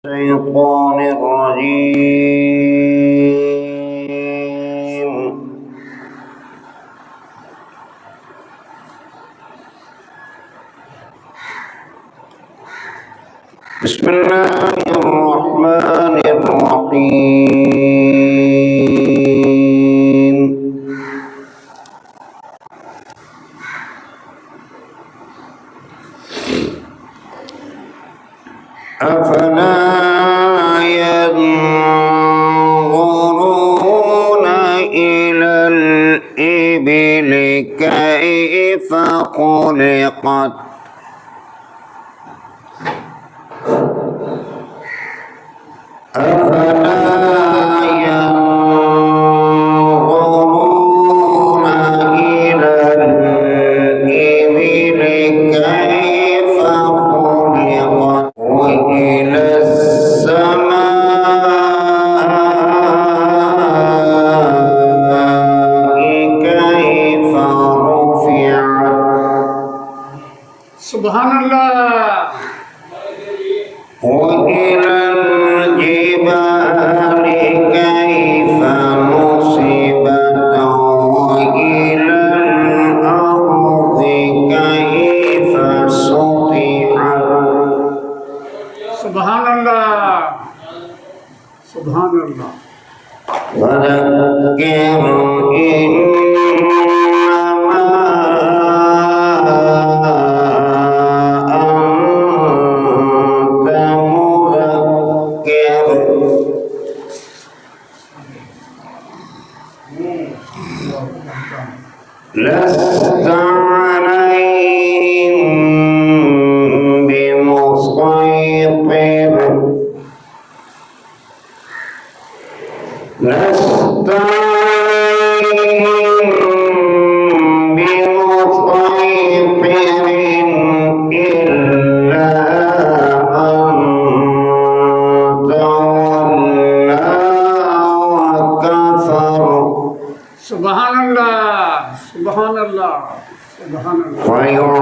الشيطان الرجيم. بسم الله الرحمن الرحيم. أفلا ينظرون إلى الإبل كيف خلقت أفلا ينظرون إلى الإبل كيف خلقت وإلى السماء كيف رفعت. سبحان الله. وإلى الجبال كيف نصبت وإلى الأرض كيف سطحت. سبحان الله. سبحان الله. فذكر إنما أنت مذكر لست عليهم بمسيطر لست عليهم بمسيطر إلا من تولى وكفر. سبحان الله. سبحان الله. سبحان الله. ويعذبه